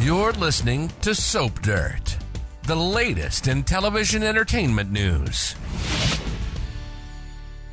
You're listening to Soap Dirt, the latest in television entertainment news.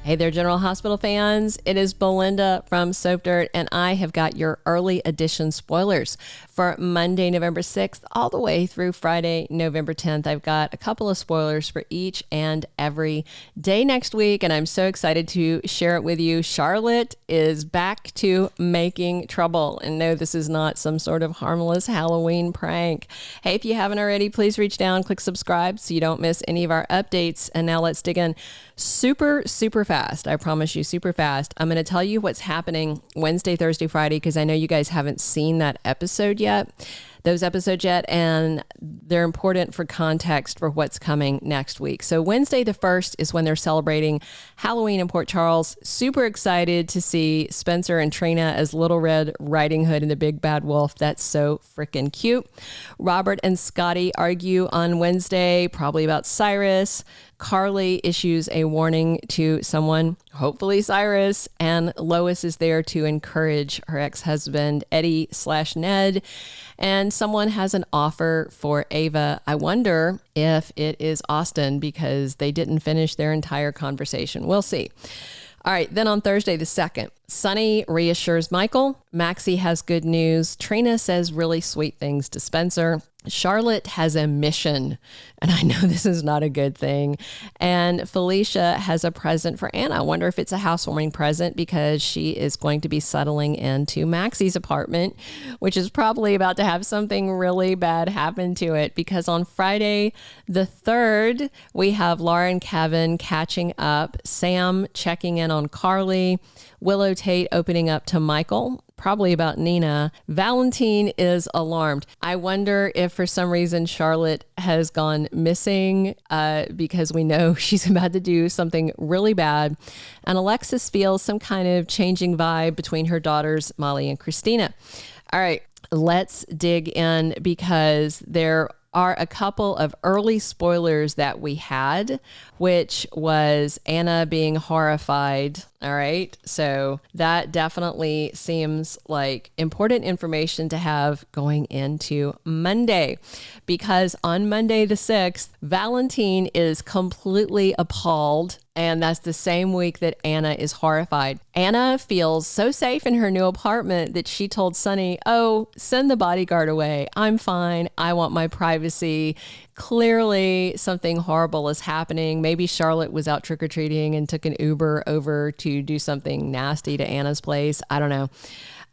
Hey there, General Hospital fans. It is Belinda from Soap Dirt, and I have got your early edition spoilers for Monday, November 6th, all the way through Friday, November 10th. I've got a couple of spoilers for each and every day next week, and I'm so excited to share it with you. Charlotte is back to making trouble, and no, this is not some sort of harmless Halloween prank. Hey, if you haven't already, please reach down, click subscribe so you don't miss any of our updates. And now let's dig in super fast. I promise you, super fast. I'm going to tell you what's happening Wednesday, Thursday, Friday, because I know you guys haven't seen those episodes yet, and they're important for context for what's coming next week. So Wednesday the 1st is when they're celebrating Halloween in Port Charles. Super excited to see Spencer and Trina as Little Red Riding Hood and the Big Bad Wolf. That's so freaking cute. Robert and Scotty argue on Wednesday, probably about Cyrus. Carly issues a warning to someone, hopefully Cyrus, and Lois is there to encourage her ex-husband, Eddie/Ned, and someone has an offer for Ava. I wonder if it is Austin because they didn't finish their entire conversation. We'll see. All right, then on Thursday the 2nd, Sonny reassures Michael. Maxie has good news. Trina says really sweet things to Spencer. Charlotte has a mission, and I know this is not a good thing. And Felicia has a present for Anna. I wonder if it's a housewarming present because she is going to be settling into Maxie's apartment, which is probably about to have something really bad happen to it, because on Friday the 3rd, we have Laura and Kevin catching up, Sam checking in on Carly, Willow Tate opening up to Michael, probably about Nina. Valentin is alarmed. I wonder if for some reason Charlotte has gone missing because we know she's about to do something really bad. And Alexis feels some kind of changing vibe between her daughters, Molly and Christina. All right, let's dig in because there are a couple of early spoilers that we had, which was Anna being horrified. All right. So that definitely seems like important information to have going into Monday, because on Monday the 6th, Valentin is completely appalled. And that's the same week that Anna is horrified. Anna feels so safe in her new apartment that she told Sonny, "Oh, send the bodyguard away. I'm fine. I want my privacy." Clearly something horrible is happening. Maybe Charlotte was out trick-or-treating and took an Uber over to do something nasty to Anna's place. I don't know.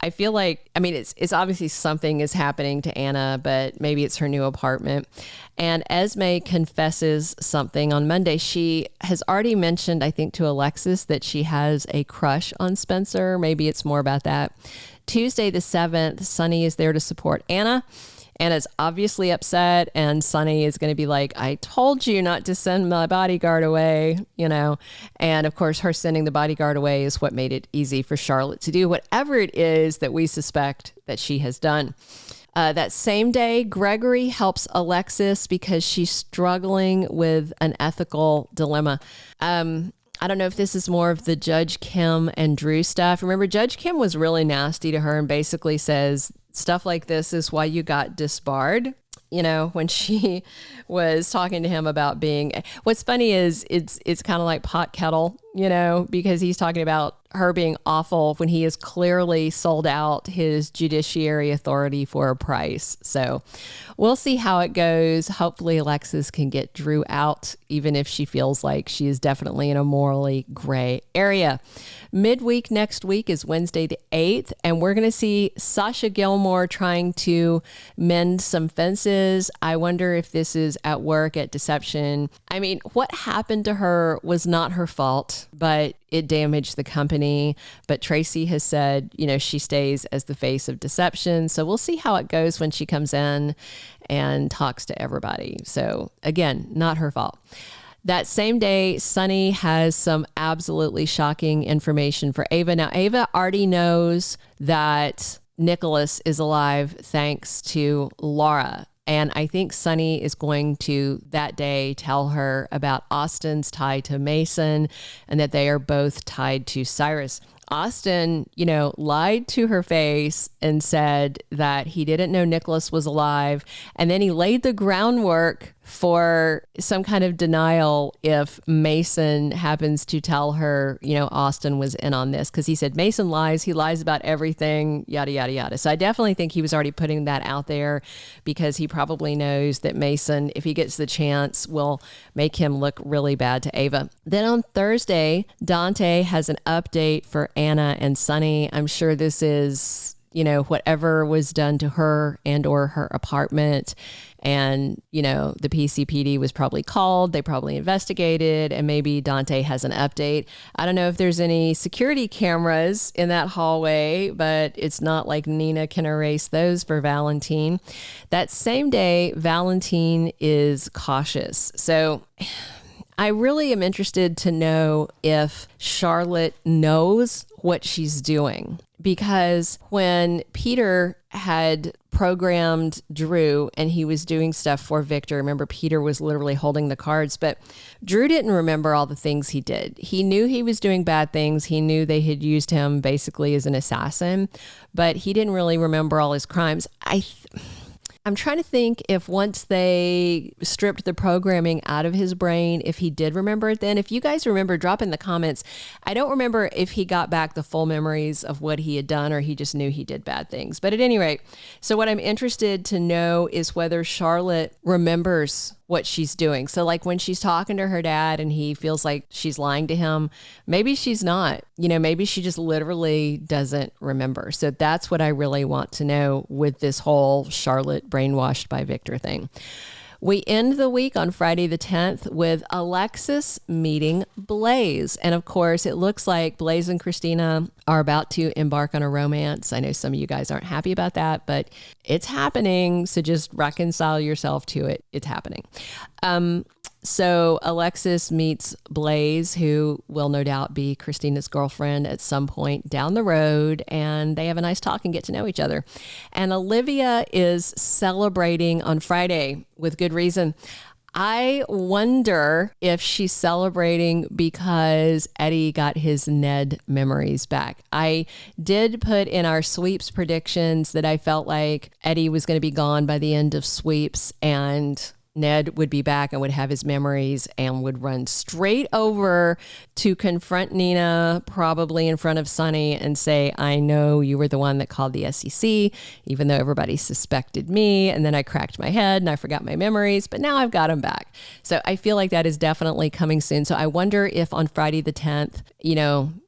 I feel like, it's obviously something is happening to Anna, but maybe it's her new apartment. And Esme confesses something on Monday. She has already mentioned, I think, to Alexis that she has a crush on Spencer. Maybe it's more about that. Tuesday the 7th, Sonny is there to support Anna. Anna's obviously upset, and Sonny is going to be like, "I told you not to send my bodyguard away," and of course her sending the bodyguard away is what made it easy for Charlotte to do whatever it is that we suspect that she has done. That same day, Gregory helps Alexis because she's struggling with an ethical dilemma. I don't know if this is more of the Judge Kim and Drew stuff. Remember, Judge Kim was really nasty to her and basically says, stuff like this is why you got disbarred. When she was talking to him about being, what's funny is it's kind of like pot kettle, because he's talking about her being awful when he has clearly sold out his judiciary authority for a price. So we'll see how it goes. Hopefully Alexis can get Drew out, even if she feels like she is definitely in a morally gray area. Midweek next week is Wednesday the 8th, and we're going to see Sasha Gilmore trying to mend some fences. I wonder if this is at work at Deception. What happened to her was not her fault, but it damaged the company. But Tracy has said, she stays as the face of Deception. So we'll see how it goes when she comes in and talks to everybody. So again, not her fault. That same day, Sonny has some absolutely shocking information for Ava. Now, Ava already knows that Nicholas is alive thanks to Laura. And I think Sonny is going to that day tell her about Austin's tie to Mason and that they are both tied to Cyrus. Austin, lied to her face and said that he didn't know Nicholas was alive. And then he laid the groundwork for some kind of denial if Mason happens to tell her, Austin was in on this. Because he said Mason lies. He lies about everything, yada, yada, yada. So I definitely think he was already putting that out there because he probably knows that Mason, if he gets the chance, will make him look really bad to Ava. Then on Thursday, Dante has an update for Anna and Sonny. I'm sure this is, whatever was done to her and or her apartment. And, the PCPD was probably called. They probably investigated, and maybe Dante has an update. I don't know if there's any security cameras in that hallway, but it's not like Nina can erase those for Valentin. That same day, Valentin is cautious. So I really am interested to know if Charlotte knows what she's doing. Because when Peter had programmed Drew and he was doing stuff for Victor, remember Peter was literally holding the cards, but Drew didn't remember all the things he did. He knew he was doing bad things. He knew they had used him basically as an assassin, but he didn't really remember all his crimes. I'm trying to think if once they stripped the programming out of his brain, if he did remember it then. If you guys remember, drop in the comments. I don't remember if he got back the full memories of what he had done or he just knew he did bad things. But at any rate, so what I'm interested to know is whether Charlotte remembers what she's doing. So like when she's talking to her dad and he feels like she's lying to him, maybe she's not, maybe she just literally doesn't remember. So that's what I really want to know with this whole Charlotte brainwashed by Victor thing. We end the week on Friday the 10th with Alexis meeting Blaze. And of course, it looks like Blaze and Christina are about to embark on a romance. I know some of you guys aren't happy about that, but it's happening. So just reconcile yourself to it. It's happening. So Alexis meets Blaze, who will no doubt be Christina's girlfriend at some point down the road, and they have a nice talk and get to know each other. And Olivia is celebrating on Friday with good reason. I wonder if she's celebrating because Eddie got his Ned memories back. I did put in our sweeps predictions that I felt like Eddie was going to be gone by the end of sweeps and Ned would be back and would have his memories and would run straight over to confront Nina, probably in front of Sonny, and say, I know you were the one that called the SEC, even though everybody suspected me. And then I cracked my head and I forgot my memories, but now I've got them back. So I feel like that is definitely coming soon. So I wonder if on Friday the 10th,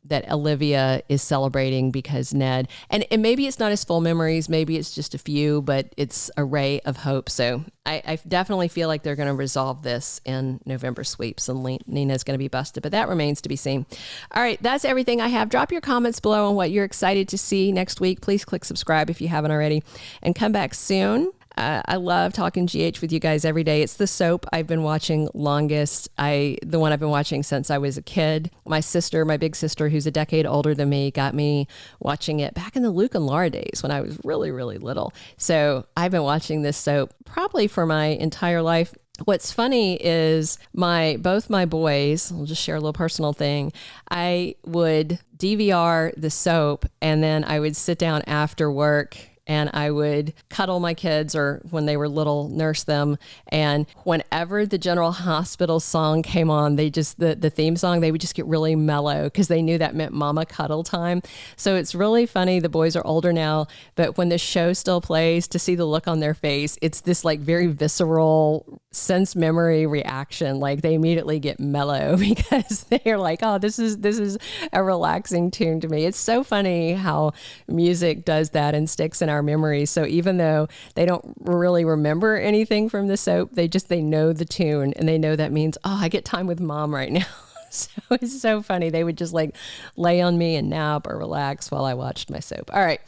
that Olivia is celebrating because Ned, and maybe it's not his full memories, maybe it's just a few, but it's a ray of hope. So I definitely feel like they're going to resolve this in November sweeps and Nina's going to be busted, but that remains to be seen. All right, that's everything I have. Drop your comments below on what you're excited to see next week. Please click subscribe if you haven't already and come back soon. I love talking GH with you guys every day. It's the soap I've been watching longest. The one I've been watching since I was a kid. My big sister, who's a decade older than me, got me watching it back in the Luke and Laura days when I was really, really little. So I've been watching this soap probably for my entire life. What's funny is both my boys, I'll just share a little personal thing. I would DVR the soap and then I would sit down after work and I would cuddle my kids, or when they were little, nurse them. And whenever the General Hospital song came on, the theme song, they would just get really mellow because they knew that meant mama cuddle time. So it's really funny. The boys are older now, but when the show still plays, to see the look on their face, it's this like very visceral sense memory reaction. Like they immediately get mellow because they're like, oh, this is a relaxing tune to me. It's so funny how music does that and sticks in our memories. So even though they don't really remember anything from the soap, they know the tune and they know that means, oh, I get time with mom right now. So it's so funny. They would just like lay on me and nap or relax while I watched my soap. All right.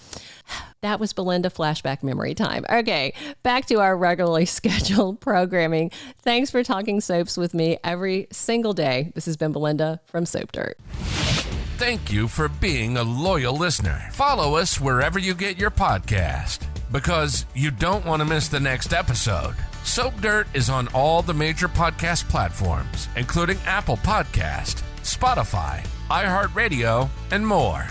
That was Belinda flashback memory time. Okay, back to our regularly scheduled programming. Thanks for talking soaps with me every single day. This has been Belinda from Soap Dirt. Thank you for being a loyal listener. Follow us wherever you get your podcast, because you don't want to miss the next episode. Soap Dirt is on all the major podcast platforms, including Apple Podcast, Spotify, iHeartRadio, and more.